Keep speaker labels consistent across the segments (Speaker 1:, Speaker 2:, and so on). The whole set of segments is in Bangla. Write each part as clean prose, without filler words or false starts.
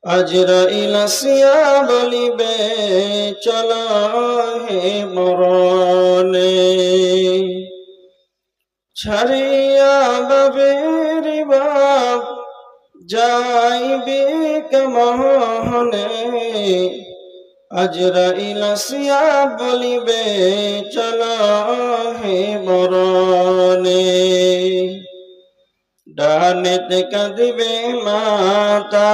Speaker 1: আজরাইল আসিয়া বলিবে চল হে মরণে, ছাড়িয়া বাবের বাপ যাইবে কেমনে। আজরাইল আসিয়া বলিবে চল হে মরণে, ডানেতে কাঁদিবে মাতা,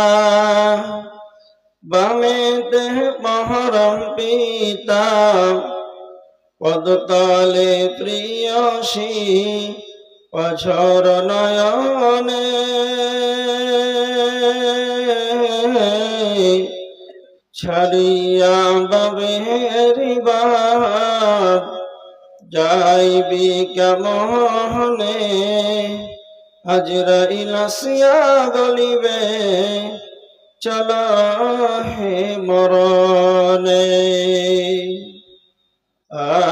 Speaker 1: বামেতে মহরম পিতা, পদতলে প্রিয়সী অঝর নয়নে। ছাড়িয়া বাবের বাপ যাইবি কেমনে। আজরাইল আসিয়া বলিবে চল হে মরণে।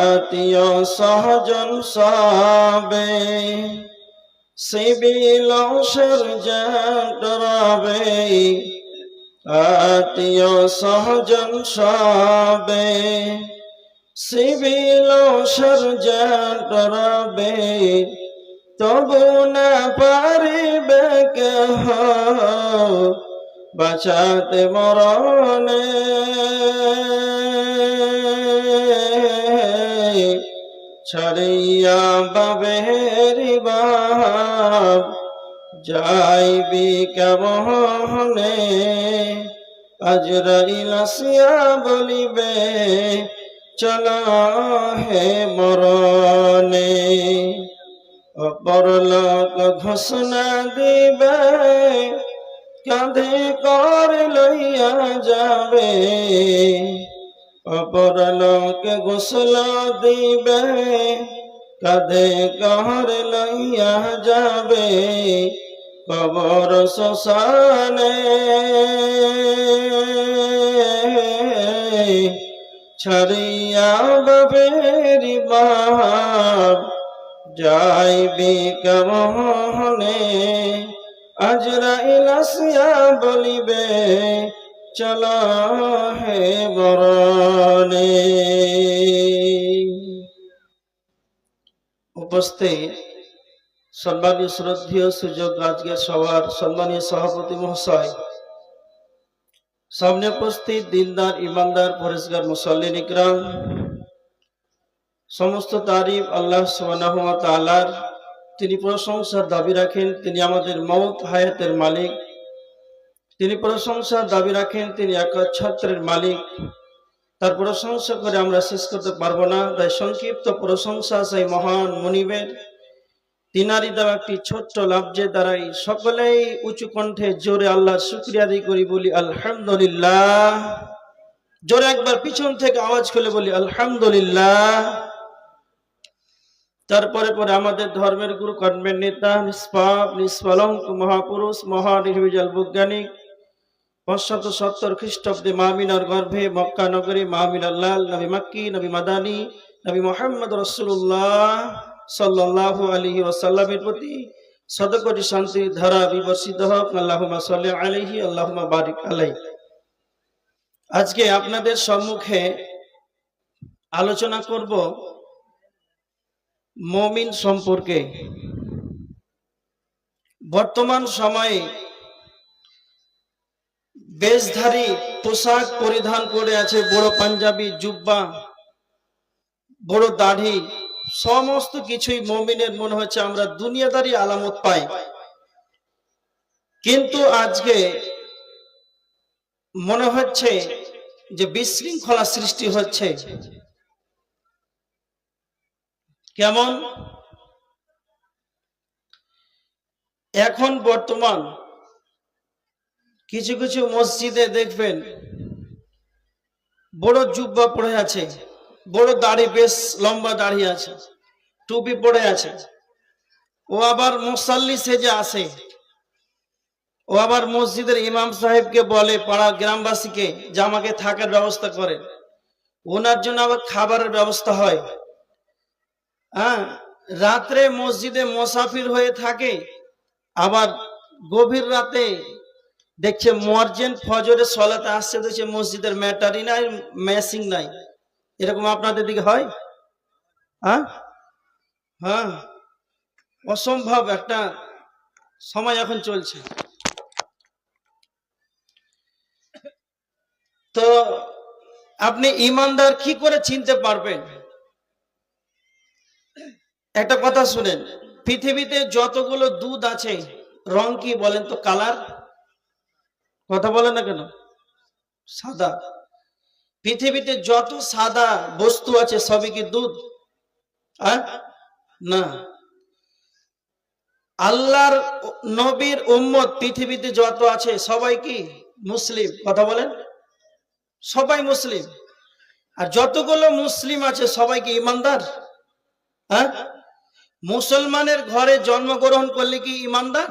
Speaker 1: আত্মীয় সহজন সবে সিবিল সরজেন্ট রবে, আত্মীয় সহজন সবে সিবিল সরজেন্ট রবে, তবু না পারিবে কেহ বাঁচাতে মরণে। ছাড়িয়া বাবের বাপ যাইবি কেমনে। আজরাইল আসিয়া বলিবে চল হে মরণে। পরলোক ঘোষণা দিবে কাঁধে কর লইয়া যাবে, পরলোক ঘোষণা দিবে কাঁধে কর লইয়া যাবে, কবর শ্মশানে। ছাড়িয়া বাবের বাপ যাইবি কেমনে। আজরাইল আসিয়া বলিবে চল হে মরণে। উপস্থিত সম্মানীয় শ্রদ্ধেয় সুযোগ আজকের সভার সম্মানীয় সভাপতি মহাশয়, সামনে উপস্থিত দিনদার ইমানদার পরেশগার মুসল্লিন ইকরাম, সমস্ত তারিফ আল্লাহ সুবহানাহু ওয়া তাআলার। তিনি প্রশংসার দাবি রাখেন তিনি আমাদের মওত হায়াতের মালিক, তিনি প্রশংসার দাবি রাখেন তিনি একচ্ছত্রের মালিক। তার প্রশংসা করে আমরা শেষ করতে পারবো না, তাই সংক্ষিপ্ত প্রশংসা সেই মহান মুনিবের। তিনারি দেওয়া একটি ছোট্ট লাফজের দ্বারাই সকলেই উঁচু কণ্ঠে জোরে আল্লাহর শুকরিয়া আদায় করি, বলি আলহামদুলিল্লাহ। জোরে একবার পিছন থেকে আওয়াজ খুলে বলি আলহামদুলিল্লাহ। তারপরে পরে আমাদের ধর্মের গুরু, কর্মের নেতা, নিষ্পাপ নিষ্কলঙ্ক মহাপুরুষ, মহানির্ভেজাল বৈজ্ঞানিক, 570 খ্রিস্টাব্দে মামিনার গর্ভে মক্কা নগরী মামিনার লাল নবী মাক্কি, নবী মাদানী, নবী মুহাম্মদ রাসূলুল্লাহ সাল্লাল্লাহু আলাইহি ওয়াসাল্লামের প্রতি শতকোটি শান্তির ধারা বিবর্ষিত হোক। আল্লাহুম্মা সাল্লি আলাইহি আল্লাহুম্মা বারিক আলাইহি। আজকে আপনাদের সম্মুখে আলোচনা করব মুমিন সম্পর্কে। বর্তমান সময়ে বেশধারী পোশাক পরিধান করে আছে, বড় পাঞ্জাবি, জুব্বা, বড় দাড়ি, সমস্ত কিছুই মুমিনের মনে হচ্ছে আমরা দুনিয়াদারি আলামত পাই। কিন্তু আজকে মনে হচ্ছে যে বিশৃঙ্খলা সৃষ্টি হচ্ছে। কেমন? এখন বর্তমান কিছু কিছু মসজিদে দেখবেন বড় জুব্বা পড়ে আছে, বড় দাড়ি, বেশ লম্বা দাড়ি আছে, টুপি পড়ে আছে। ও আবার মুসাল্লি সেজে আসে, ও আবার মসজিদের ইমাম সাহেবকে বলে, পাড়া গ্রামবাসীকে, যে আমাকে থাকার ব্যবস্থা করে। ওনার জন্য আবার খাবারের ব্যবস্থা হয়। রাত্রে মসজিদে মুসাফির হয়ে থাকে, আবার গভীর রাতে দেখছে মুয়াজ্জিন ফজরের সালাতে আসছে, দেখছে মসজিদের ম্যাটারি নাই, ম্যাসিং নাই। এরকম আপনাদের দিকে হয়? হ্যাঁ হ্যাঁ, অসম্ভব একটা সময় এখন চলছে। তো আপনি ইমানদার কি করে চিনতে পারবেন? একটা কথা শুনেন, পৃথিবীতে যতগুলো দুধ আছে রং কি বলেন তো? কালার, কথা বলেন না কেন? সাদা। পৃথিবীতে যত সাদা বস্তু আছে সবই কি দুধ? না। আল্লাহর নবীর উম্মত পৃথিবীতে যত আছে সবাই কি মুসলিম? কথা বলেন, সবাই মুসলিম। আর যতগুলো মুসলিম আছে সবাই কি ইমানদার? মুসলমানের ঘরে জন্মগ্রহণ করলে কি ইমানদার?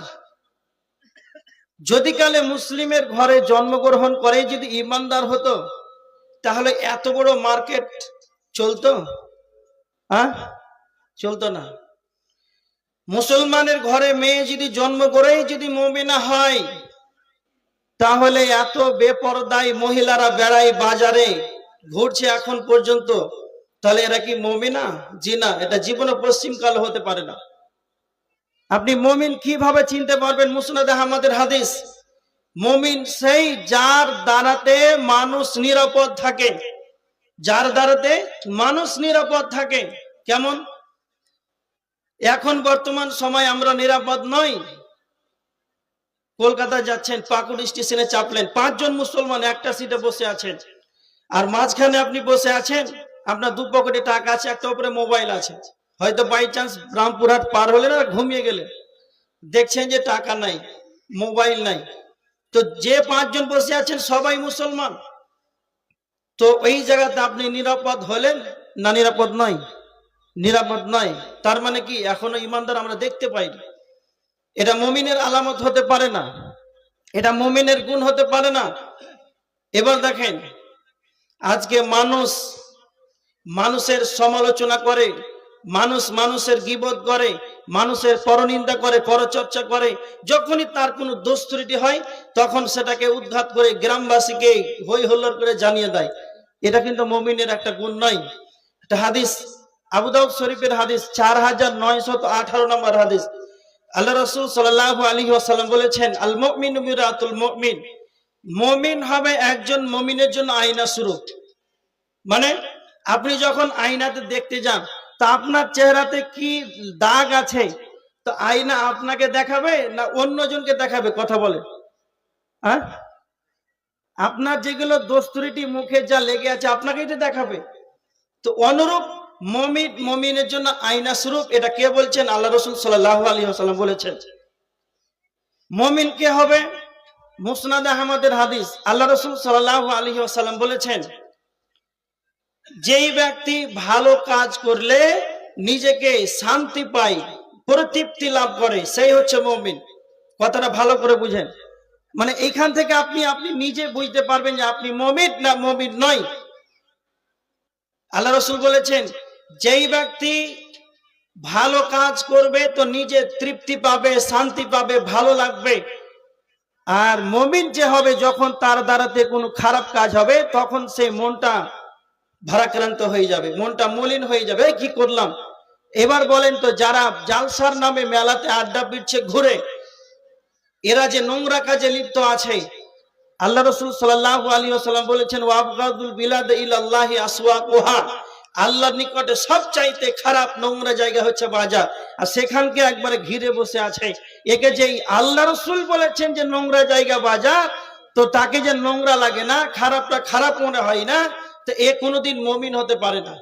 Speaker 1: যদি কালে মুসলিমের ঘরে জন্মগ্রহণ করে যদি ইমানদার হতো, তাহলে এত বড় মার্কেট চলতো? চলতো না। মুসলমানের ঘরে মেয়ে যদি জন্ম করেই যদি মুমিনা হয়, তাহলে এত বেপরদায় মহিলারা বেড়ায় বাজারে ঘুরছে এখন পর্যন্ত, তাহলে এরা কি মুমিনা? জি না, এটা জীবনে পশ্চিমকাল হতে পারে না। আপনি মুমিন কিভাবে চিনতে পারবেন? মুসনাদে আহমদের হাদিস, মুমিন সেই যার দ্বারাতে মানুষ নিরাপদ থাকে, যার দ্বারাতে মানুষ নিরাপদ থাকে। কেমন? এখন বর্তমান সময় আমরা নিরাপদ নই। কলকাতা যাচ্ছেন, পাকুড় স্টেশনে চাপলেন, 5 জন মুসলমান একটা সিটে বসে আছেন, আর মাঝখানে আপনি বসে আছেন, আপনার 2 পকেটে টাকা আছে, একটা উপরে মোবাইল আছে। হয়তো বাই চান্স রামপুরহাট পার হলেন আর ঘুমিয়ে গেলেন, দেখছেন যে টাকা নাই, মোবাইল নাই। তো যে 5 জন বসে আছেন সবাই মুসলমান, তো ওই জায়গাতে আপনি নিরাপদ হলেন না? নিরাপদ নয়, নিরাপদ নয়। তার মানে কি এখনো ইমানদার আমরা দেখতে পাইনি। এটা মুমিনের আলামত হতে পারে না, এটা মুমিনের গুণ হতে পারে না। এবার দেখেন, আজকে মানুষ মানুষের সমালোচনা করে, মানুষ মানুষের গীবত করে, মানুষের পরনিন্দা করে, পরচর্চা করে। যখনই তার কোনো দোষ ত্রুটি হয় তখন সেটাকে উদ্ঘাত করে গ্রামবাসীকে হই হল্লোড় করে জানিয়ে দেয়। এটা কিন্তু মুমিনের একটা গুণ নয়। এটা হাদিস, আবু দাউদ শরীফের হাদিস, 4918 নম্বর হাদিস। আল্লাহ রাসূল সাল্লাল্লাহু আলাইহি ওয়াসাল্লাম বলেছেন, আল মুমিনু মিরাতুল মুমিন, মুমিন হবে একজন মুমিনের জন্য আয়না স্বরূপ। মানে আপনি যখন আয়নাতে দেখতে যান, তা আপনার চেহারাতে কি দাগ আছে, তো আয়না আপনাকে দেখাবে না অন্যজনকে দেখাবে? কথা বলে। আপনার যেগুলো দোষ ত্রুটি মুখে যা লেগে আছে আপনাকে এটা দেখাবে। তো অনুরূপ মুমিন মুমিনের জন্য আয়না স্বরূপ। এটা কে বলছেন? আল্লাহ রাসূল সাল্লাল্লাহু আলাইহি ওয়াসাল্লাম বলেছেন। মুমিন কে হবে? মুসনাদ আহমদের হাদিস, আল্লাহ রাসূল সাল্লাল্লাহু আলাইহি ওয়াসাল্লাম বলেছেন, যেই ব্যক্তি ভালো কাজ করলে নিজেকে শান্তি পায়, পরিতৃপ্তি লাভ করে, সেই হচ্ছে মুমিন। কথাটা ভালো করে বুঝেন। মানে এইখান থেকে আপনি নিজে বুঝতে পারবেন যে আপনি মুমিন না মুমিন নয়। আল্লাহ রাসূল বলেছেন, যেই ব্যক্তি ভালো কাজ করবে তো নিজে তৃপ্তি পাবে, শান্তি পাবে, ভালো লাগবে। আর মুমিন যে হবে, যখন তার দ্বারাতে কোনো খারাপ কাজ হবে তখন সেই মনটা ভারাক্রান্ত হয়ে যাবে, মনটা মলিন হয়ে যাবে, কি করলাম। এবার বলেন তো, যারা জালসার নামে মেলাতে আড্ডা পিটছে ঘুরে, এরা যে নোংরা কাজে লিপ্ত আছে, আল্লাহ রাসূল সাল্লাল্লাহু আলাইহি ওয়াসাল্লাম বলেছেন, ওয়াবগাদুল বিলাদ ইলাল্লাহি আসওয়াকুহা, আল্লাহর নিকটে সবচাইতে খারাপ নোংরা জায়গা হচ্ছে বাজার, আর সেখানকে একবারে ঘিরে বসে আছে। একে যে আল্লাহ রাসূল বলেছেন যে নোংরা জায়গা বাজার, তো তাকে যে নোংরা লাগে না, খারাপটা খারাপ মনে হয় না, তো এ কোনোদিন মুমিন হতে পারে না।